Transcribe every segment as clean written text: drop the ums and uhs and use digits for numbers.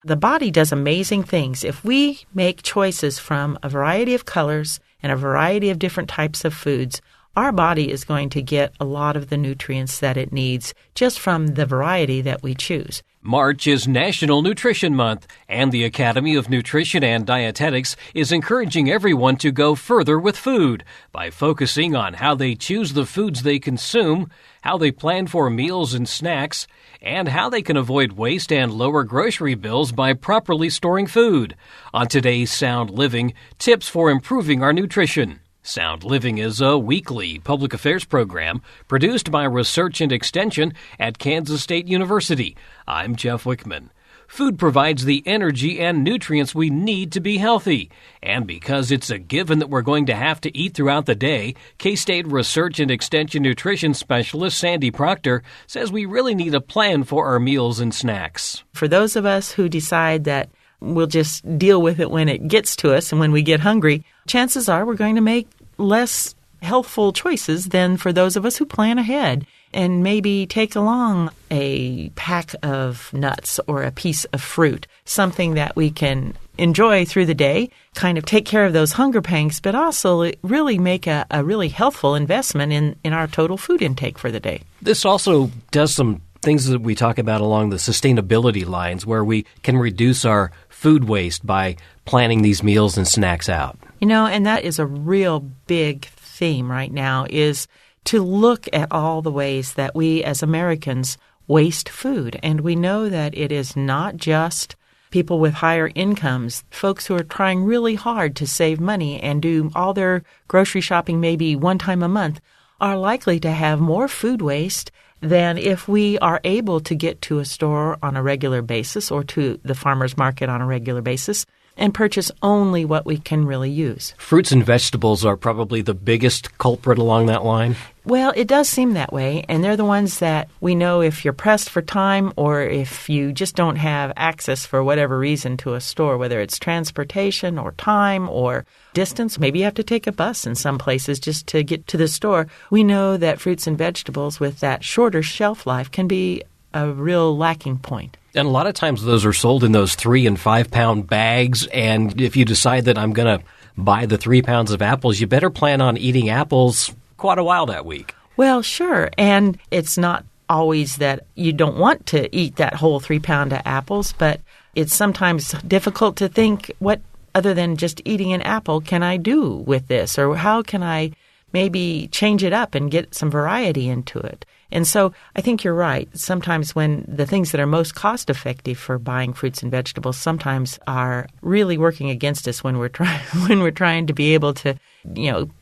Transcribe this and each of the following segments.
The body does amazing things. If we make choices from a variety of colors and a variety of different types of foods, our body is going to get a lot of the nutrients that it needs just from the variety that we choose. March is National Nutrition Month, and the Academy of Nutrition and Dietetics is encouraging everyone to go further with food by focusing on how they choose the foods they consume, how they plan for meals and snacks, and how they can avoid waste and lower grocery bills by properly storing food. On today's Sound Living, tips for improving our nutrition. Sound Living is a weekly public affairs program produced by Research and Extension at Kansas State University. I'm Jeff Wichman. Food provides the energy and nutrients we need to be healthy. And because it's a given that we're going to have to eat throughout the day, K-State Research and Extension Nutrition Specialist Sandy Procter says we really need a plan for our meals and snacks. For those of us who decide that we'll just deal with it when it gets to us and when we get hungry, chances are we're going to make less healthful choices than for those of us who plan ahead and maybe take along a pack of nuts or a piece of fruit, something that we can enjoy through the day, kind of take care of those hunger pangs, but also really make a really healthful investment in our total food intake for the day. This also does some things that we talk about along the sustainability lines where we can reduce our food waste by planning these meals and snacks out. And that is a real big theme right now, is to look at all the ways that we as Americans waste food. And we know that it is not just people with higher incomes, folks who are trying really hard to save money and do all their grocery shopping maybe one time a month, are likely to have more food waste than if we are able to get to a store on a regular basis or to the farmer's market on a regular basis and purchase only what we can really use. Fruits and vegetables are probably the biggest culprit along that line. Well, it does seem that way, and they're the ones that we know if you're pressed for time or if you just don't have access for whatever reason to a store, whether it's transportation or time or distance. Maybe you have to take a bus in some places just to get to the store. We know that fruits and vegetables with that shorter shelf life can be a real lacking point. And a lot of times those are sold in those 3 and 5 pound bags. And if you decide that I'm going to buy the 3 pounds of apples, you better plan on eating apples quite a while that week. Well, sure. And it's not always that you don't want to eat that whole 3 pound of apples, but it's sometimes difficult to think, what other than just eating an apple can I do with this? Or how can I maybe change it up and get some variety into it? And so I think you're right. Sometimes when the things that are most cost-effective for buying fruits and vegetables sometimes are really working against us when we're trying to be able to,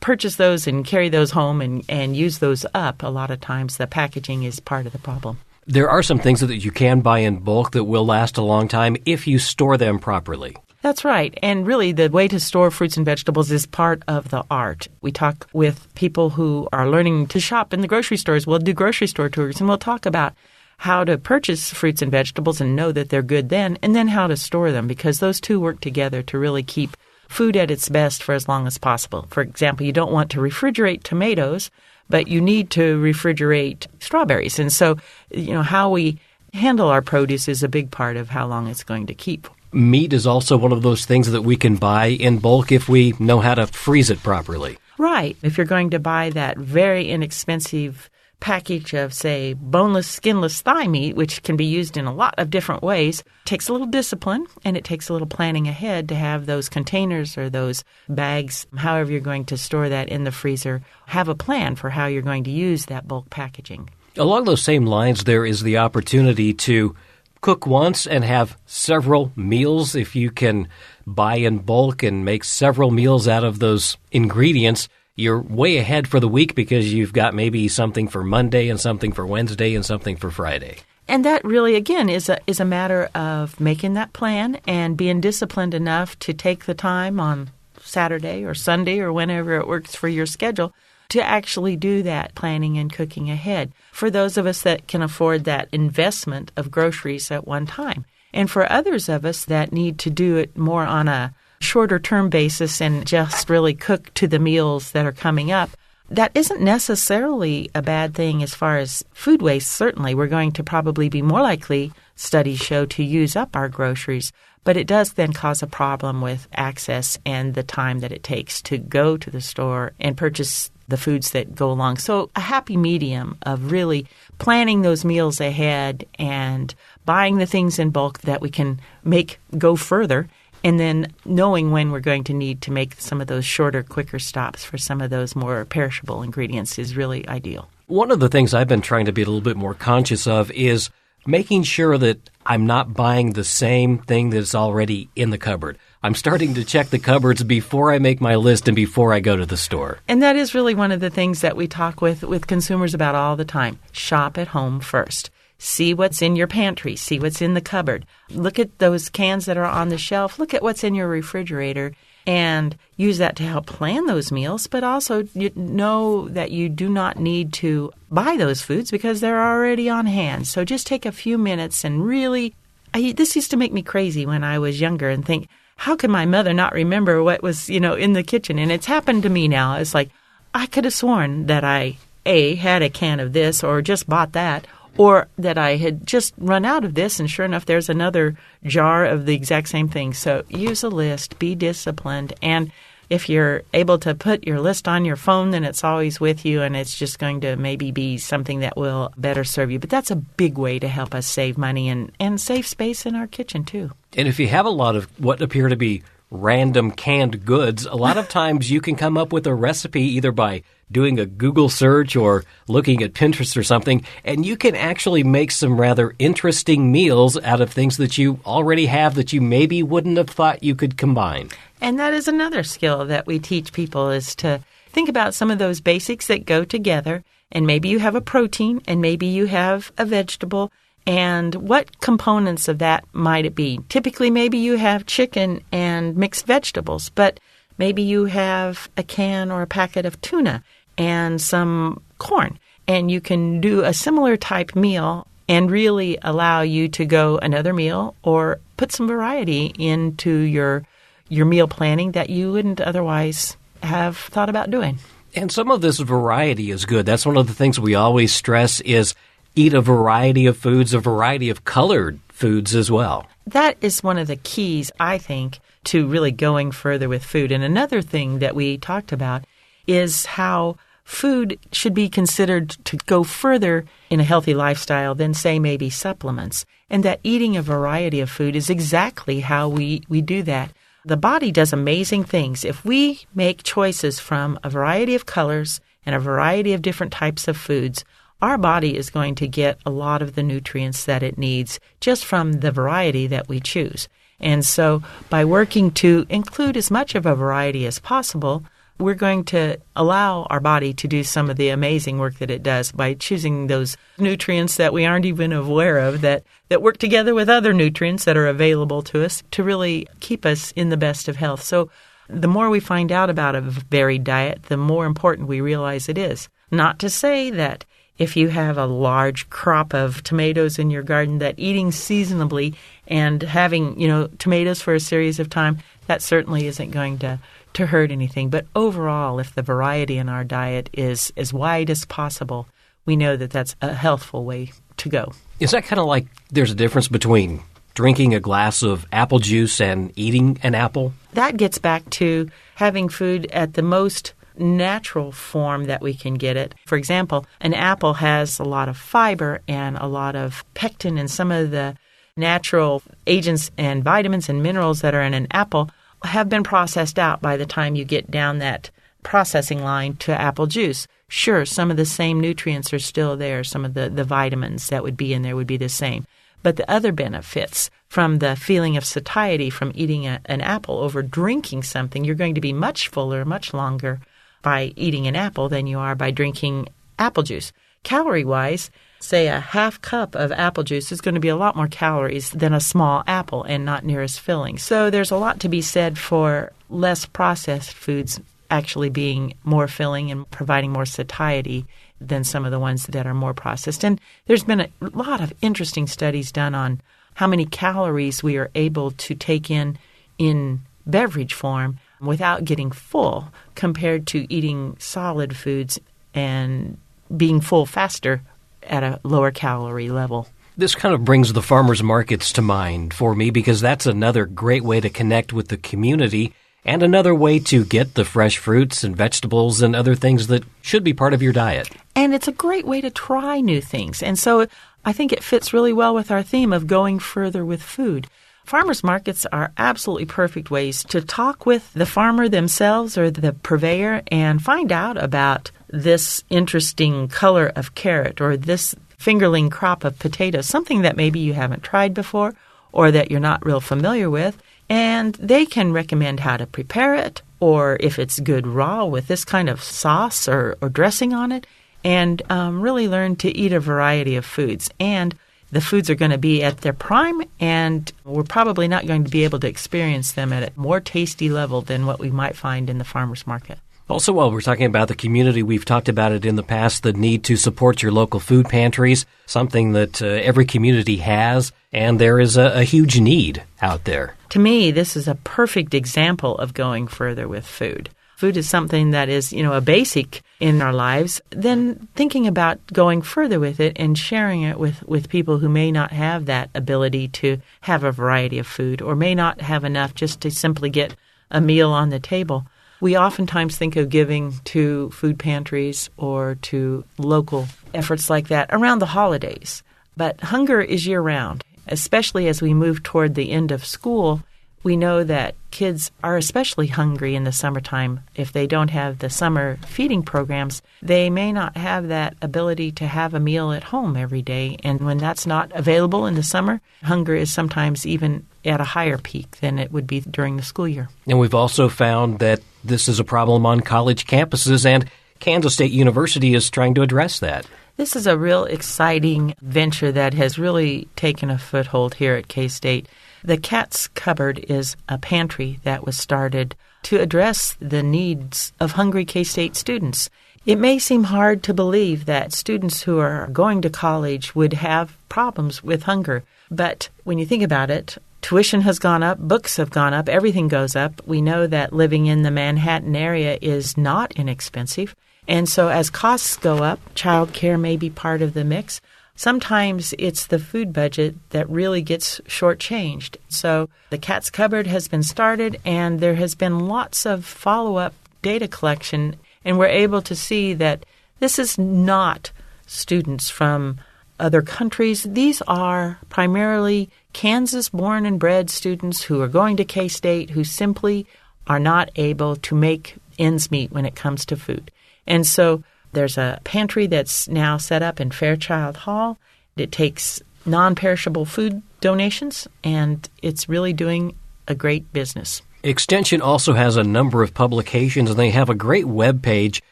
purchase those and carry those home and use those up. A lot of times the packaging is part of the problem. There are some things that you can buy in bulk that will last a long time if you store them properly. That's right. And really, the way to store fruits and vegetables is part of the art. We talk with people who are learning to shop in the grocery stores. We'll do grocery store tours, and we'll talk about how to purchase fruits and vegetables and know that they're good then, and then how to store them, because those two work together to really keep food at its best for as long as possible. For example, you don't want to refrigerate tomatoes, but you need to refrigerate strawberries. And so, how we handle our produce is a big part of how long it's going to keep. Meat is also one of those things that we can buy in bulk if we know how to freeze it properly. Right. If you're going to buy that very inexpensive package of, say, boneless, skinless thigh meat, which can be used in a lot of different ways, it takes a little discipline and it takes a little planning ahead to have those containers or those bags, however you're going to store that in the freezer, have a plan for how you're going to use that bulk packaging. Along those same lines, there is the opportunity to cook once and have several meals. If you can buy in bulk and make several meals out of those ingredients, you're way ahead for the week because you've got maybe something for Monday and something for Wednesday and something for Friday. And that really, again, is a matter of making that plan and being disciplined enough to take the time on Saturday or Sunday or whenever it works for your schedule to actually do that planning and cooking ahead. For those of us that can afford that investment of groceries at one time. And for others of us that need to do it more on a shorter term basis and just really cook to the meals that are coming up, that isn't necessarily a bad thing as far as food waste. Certainly, we're going to probably be more likely, studies show, to use up our groceries. But it does then cause a problem with access and the time that it takes to go to the store and purchase the foods that go along. So a happy medium of really planning those meals ahead and buying the things in bulk that we can make go further, and then knowing when we're going to need to make some of those shorter, quicker stops for some of those more perishable ingredients is really ideal. One of the things I've been trying to be a little bit more conscious of is making sure that I'm not buying the same thing that's already in the cupboard. I'm starting to check the cupboards before I make my list and before I go to the store. And that is really one of the things that we talk with consumers about all the time. Shop at home first. See what's in your pantry. See what's in the cupboard. Look at those cans that are on the shelf. Look at what's in your refrigerator and use that to help plan those meals. But also you know that you do not need to buy those foods because they're already on hand. So just take a few minutes and really, this used to make me crazy when I was younger and think, how could my mother not remember what was, in the kitchen? And it's happened to me now. It's like I could have sworn that I, had a can of this or just bought that, or that I had just run out of this, and sure enough, there's another jar of the exact same thing. So use a list, be disciplined, and if you're able to put your list on your phone, then it's always with you, and it's just going to maybe be something that will better serve you. But that's a big way to help us save money and save space in our kitchen, too. And if you have a lot of what appear to be random canned goods, a lot of times you can come up with a recipe either by doing a Google search or looking at Pinterest or something, and you can actually make some rather interesting meals out of things that you already have that you maybe wouldn't have thought you could combine. And that is another skill that we teach people, is to think about some of those basics that go together, and maybe you have a protein and maybe you have a vegetable, and what components of that might it be? Typically, maybe you have chicken and mixed vegetables, but maybe you have a can or a packet of tuna and some corn, and you can do a similar type meal and really allow you to go another meal or put some variety into your meal planning that you wouldn't otherwise have thought about doing. And some of this variety is good. That's one of the things we always stress is eat a variety of foods, a variety of colored foods as well. That is one of the keys, I think, to really going further with food. And another thing that we talked about is how food should be considered to go further in a healthy lifestyle than, say, maybe supplements. And that eating a variety of food is exactly how we do that. The body does amazing things. If we make choices from a variety of colors and a variety of different types of foods, our body is going to get a lot of the nutrients that it needs just from the variety that we choose. And so by working to include as much of a variety as possible, we're going to allow our body to do some of the amazing work that it does by choosing those nutrients that we aren't even aware of that work together with other nutrients that are available to us to really keep us in the best of health. So the more we find out about a varied diet, the more important we realize it is. Not to say that if you have a large crop of tomatoes in your garden, that eating seasonably and having, tomatoes for a series of time, that certainly isn't going to hurt anything. But overall, if the variety in our diet is as wide as possible, we know that that's a healthful way to go. Is that kind of like there's a difference between drinking a glass of apple juice and eating an apple? That gets back to having food at the most natural form that we can get it. For example, an apple has a lot of fiber and a lot of pectin, and some of the natural agents and vitamins and minerals that are in an apple have been processed out by the time you get down that processing line to apple juice. Sure, some of the same nutrients are still there. Some of the vitamins that would be in there would be the same. But the other benefits from the feeling of satiety from eating an apple over drinking something, you're going to be much fuller, much longer by eating an apple than you are by drinking apple juice. Calorie-wise, say a half cup of apple juice is going to be a lot more calories than a small apple and not near as filling. So there's a lot to be said for less processed foods actually being more filling and providing more satiety than some of the ones that are more processed. And there's been a lot of interesting studies done on how many calories we are able to take in beverage form without getting full compared to eating solid foods and being full faster at a lower calorie level. This kind of brings the farmers markets to mind for me because that's another great way to connect with the community and another way to get the fresh fruits and vegetables and other things that should be part of your diet. And it's a great way to try new things. And so I think it fits really well with our theme of going further with food. Farmers markets are absolutely perfect ways to talk with the farmer themselves or the purveyor and find out about this interesting color of carrot or this fingerling crop of potatoes, something that maybe you haven't tried before or that you're not real familiar with. And they can recommend how to prepare it or if it's good raw with this kind of sauce or dressing on it, and really learn to eat a variety of foods. And the foods are going to be at their prime, and we're probably not going to be able to experience them at a more tasty level than what we might find in the farmer's market. Also, while we're talking about the community, we've talked about it in the past, the need to support your local food pantries, something that every community has, and there is a huge need out there. To me, this is a perfect example of going further with food. Food is something that is, a basic in our lives. Then thinking about going further with it and sharing it with people who may not have that ability to have a variety of food or may not have enough just to simply get a meal on the table. We oftentimes think of giving to food pantries or to local efforts like that around the holidays. But hunger is year-round, especially as we move toward the end of school. We know that kids are especially hungry in the summertime. If they don't have the summer feeding programs, they may not have that ability to have a meal at home every day. And when that's not available in the summer, hunger is sometimes even at a higher peak than it would be during the school year. And we've also found that this is a problem on college campuses, and Kansas State University is trying to address that. This is a real exciting venture that has really taken a foothold here at K-State. The Cat's Cupboard is a pantry that was started to address the needs of hungry K-State students. It may seem hard to believe that students who are going to college would have problems with hunger, but when you think about it, tuition has gone up, books have gone up, everything goes up. We know that living in the Manhattan area is not inexpensive, and so as costs go up, child care may be part of the mix. Sometimes it's the food budget that really gets shortchanged. So the Cat's Cupboard has been started, and there has been lots of follow-up data collection, and we're able to see that this is not students from other countries. These are primarily Kansas-born and bred students who are going to K-State who simply are not able to make ends meet when it comes to food. And so there's a pantry that's now set up in Fairchild Hall. It takes non-perishable food donations, and it's really doing a great business. Extension also has a number of publications, and they have a great webpage,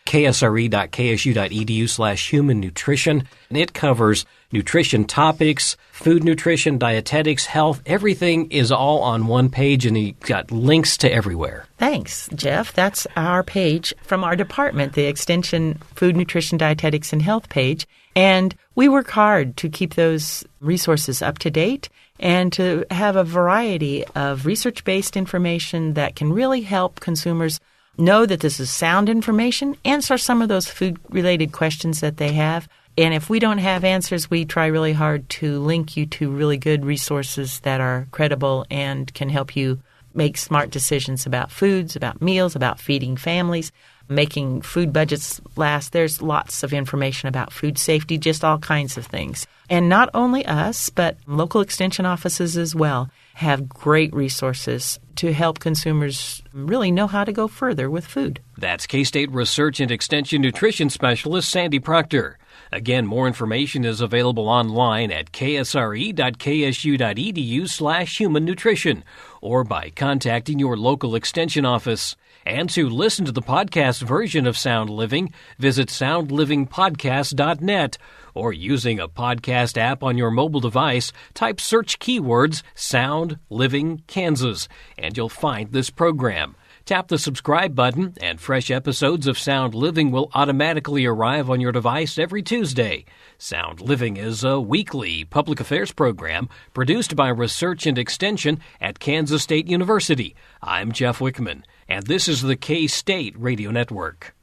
ksre.ksu.edu/human nutrition, and it covers nutrition topics, food nutrition, dietetics, health. Everything is all on one page, and you've got links to everywhere. Thanks, Jeff. That's our page from our department, the Extension Food, Nutrition, Dietetics, and Health page. And we work hard to keep those resources up to date and to have a variety of research-based information that can really help consumers know that this is sound information, answer some of those food-related questions that they have. And if we don't have answers, we try really hard to link you to really good resources that are credible and can help you make smart decisions about foods, about meals, about feeding families, making food budgets last. There's lots of information about food safety, just all kinds of things. And not only us, but local extension offices as well have great resources to help consumers really know how to go further with food. That's K-State Research and Extension Nutrition Specialist Sandy Procter. Again, more information is available online at ksre.ksu.edu/human nutrition or by contacting your local extension office. And to listen to the podcast version of Sound Living, visit soundlivingpodcast.net or using a podcast app on your mobile device, type search keywords Sound Living Kansas, and you'll find this program. Tap the subscribe button, and fresh episodes of Sound Living will automatically arrive on your device every Tuesday. Sound Living is a weekly public affairs program produced by Research and Extension at Kansas State University. I'm Jeff Wichman, and this is the K-State Radio Network.